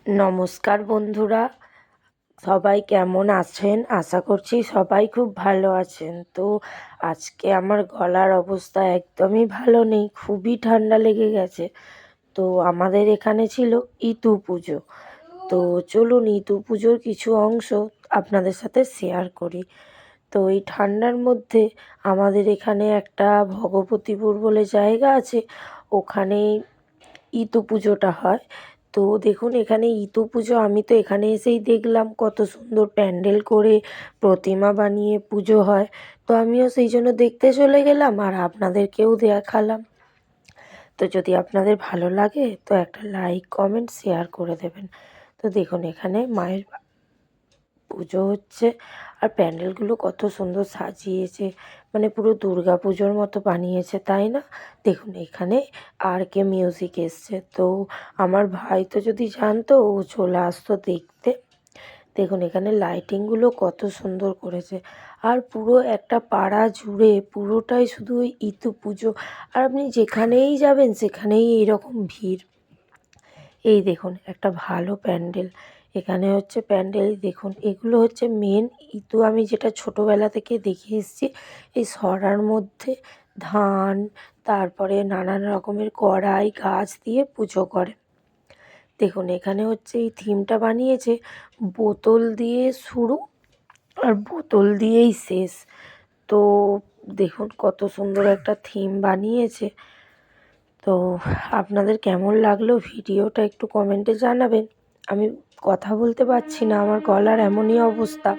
নমস্কার বন্ধুরা, সবাই কেমন আছেন? আশা করছি সবাই খুব ভালো আছেন। তো আজকে আমার গলার অবস্থা একদমই ভালো নেই, খুবই ঠান্ডা লেগে গেছে। তো আমাদের এখানে ছিল ইতু পুজো। তো চলুন ইতু পুজোর কিছু অংশ আপনাদের সাথে শেয়ার করি। তো এই ঠান্ডার মধ্যে আমাদের এখানে একটা ভগবতীপুর বলে জায়গা আছে, ওখানে ইতু পুজোটা হয়। তো দেখুন এখানে ইতু পুজো আমি তো এখানে এসেই দেখলাম কত সুন্দর প্যান্ডেল করে প্রতিমা বানিয়ে পুজো হয়। তো আমিও সেই জন্য দেখতে চলে গেলাম আর আপনাদেরকেও দেখালাম। তো যদি আপনাদের ভালো লাগে তো একটা লাইক কমেন্ট শেয়ার করে দেবেন। তো দেখুন এখানে মায়ের পুজো হচ্ছে আর প্যান্ডেলগুলো কত সুন্দর সাজিয়েছে, মানে পুরো দুর্গা পুজোর মতো বানিয়েছে, তাই না? দেখুন এখানে আর কে মিউজিক এসছে। তো আমার ভাই তো যদি জানতো ও চলে আসতো দেখতে। দেখুন এখানে লাইটিংগুলো কত সুন্দর করেছে আর পুরো একটা পাড়া জুড়ে পুরোটাই শুধু ওই ইতু পুজো। আর আপনি যেখানেই যাবেন সেখানেই এইরকম ভিড়। এই দেখুন একটা ভালো প্যান্ডেল, এখানে হচ্ছে প্যান্ডেল দেখুন এগুলো হচ্ছে মেন ইতু। আমি যেটা ছোটোবেলা থেকে দেখে এসেছি, এই সরার মধ্যে ধান, তারপরে নানান রকমের কড়াই গাছ দিয়ে পুজো করে। দেখুন এখানে হচ্ছে এই থিমটা বানিয়েছে বোতল দিয়ে শুরু আর বোতল দিয়েই শেষ। তো দেখুন কত সুন্দর একটা থিম বানিয়েছে। তো আপনাদের কেমন লাগলো ভিডিওটা একটু কমেন্টে জানাবেন। আমি কথা বলতে পারছি না, আমার গলার এমনই অবস্থা।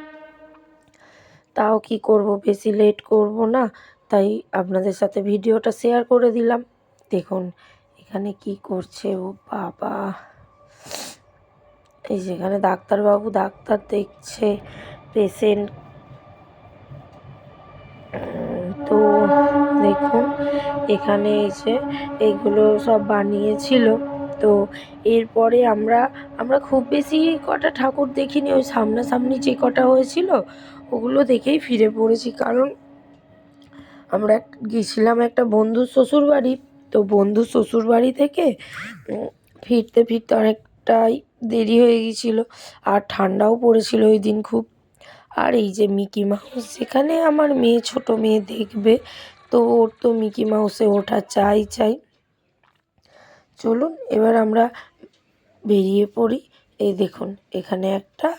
তাও কি করব, বেশি লেট করব না, তাই আপনাদের সাথে ভিডিওটা শেয়ার করে দিলাম। দেখুন এখানে কি করছে ও বাবা, এই যেখানে ডাক্তারবাবু ডাক্তার দেখছে পেশেন্ট। তো দেখুন এখানে এসে এইগুলো সব বানিয়েছিল। তো এরপরে আমরা খুব বেশি কটা ঠাকুর দেখিনি, ওই সামনাসামনি যে কটা হয়েছিল ওগুলো দেখেই ফিরে পড়েছি। কারণ আমরা গেছিলাম একটা বন্ধুর শ্বশুরবাড়ি। তো বন্ধুর শ্বশুরবাড়ি থেকে ফিরতে ফিরতে অনেকটাই দেরি হয়ে গিয়েছিলো আর ঠান্ডাও পড়েছিল ওই দিন খুব। আর এই যে মিকি মাউস, যেখানে আমার মেয়ে ছোটো মেয়ে দেখবে, তো ওর তো মিকি মাউসে ওঠা চাই চাই। চলুন এবার আমরা বেরিয়ে পড়ি। এই দেখুন এখানে একটা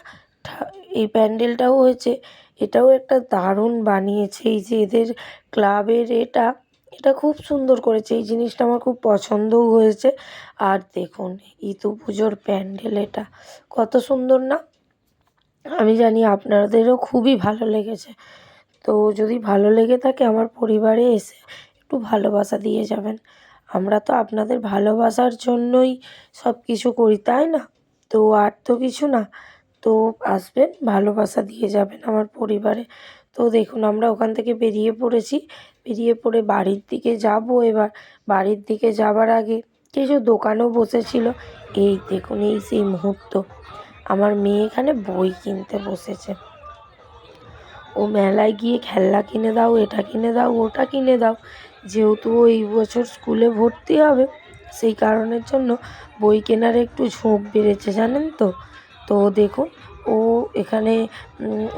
এই প্যান্ডেলটাও হয়েছে, এটাও একটা দারুণ বানিয়েছে। এই যে এদের ক্লাবের এটা খুব সুন্দর করেছে, এই জিনিসটা আমার খুব পছন্দও হয়েছে। আর দেখুন ইতু পুজোর প্যান্ডেল, এটা কত সুন্দর না? আমি জানি আপনাদেরও খুবই ভালো লেগেছে। তো যদি ভালো লেগে থাকে আমার পরিবারে এসে একটু ভালোবাসা দিয়ে যাবেন। আমরা তো আপনাদের ভালোবাসার জন্যই সব কিছু করি, তাই না? তো আর তো কিছু না। তো আসবেন, ভালোবাসা দিয়ে যাবেন আমার পরিবারে। তো দেখুন আমরা ওখান থেকে বেরিয়ে পড়েছি, বেরিয়ে পড়ে বাড়ির দিকে যাব। এবার বাড়ির দিকে যাবার আগে কিছু দোকানও বসেছিল। এই দেখুন এই সেই মুহূর্ত, আমার মেয়ে এখানে বই কিনতে বসেছে। ও মেলায় গিয়ে খেলনা কিনে দাও, এটা কিনে দাও, ওটা কিনে দাও। যেহেতু ও এই বছর স্কুলে ভর্তি হবে, সেই কারণের জন্য বই কেনার একটু ঝোঁক বেড়েছে, জানেন তো? তো দেখুন ও এখানে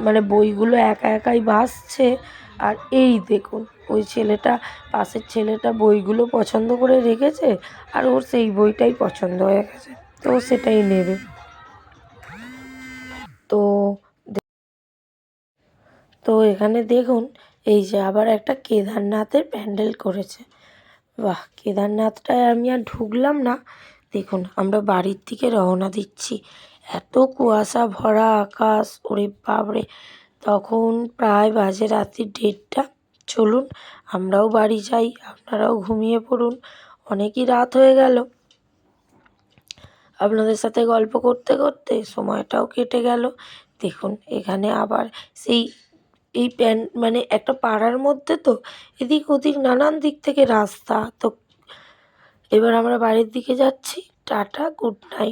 মানে বইগুলো একা একাই বাছছে। আর এই দেখুন ওই ছেলেটা, পাশের ছেলেটা বইগুলো পছন্দ করে রেখেছে আর ওর সেই বইটাই পছন্দ হয়ে গেছে, তো সেটাই নেবে। তো তো এখানে দেখুন এই যে আবার একটা কেদারনাথের প্যান্ডেল করেছে। বাহ, কেদারনাথটায় আমি আর ঢুকলাম না। দেখুন আমরা বাড়ির দিকে রওনা দিচ্ছি, এত কুয়াশা ভরা আকাশ, ওরে বাপরে! তখন প্রায় বাজে রাত্রি 1:30। চলুন আমরাও বাড়ি যাই, আপনারাও ঘুমিয়ে পড়ুন, অনেকই রাত হয়ে গেল। আপনাদের সাথে গল্প করতে করতে সময়টাও কেটে গেল। দেখুন এখানে আবার সেই এই মানে একটা পাড়ার মধ্যে, তো এদিক ওদিক নানান দিক থেকে রাস্তা। তো এবার আমরা বাড়ির দিকে যাচ্ছি। Tata, good night.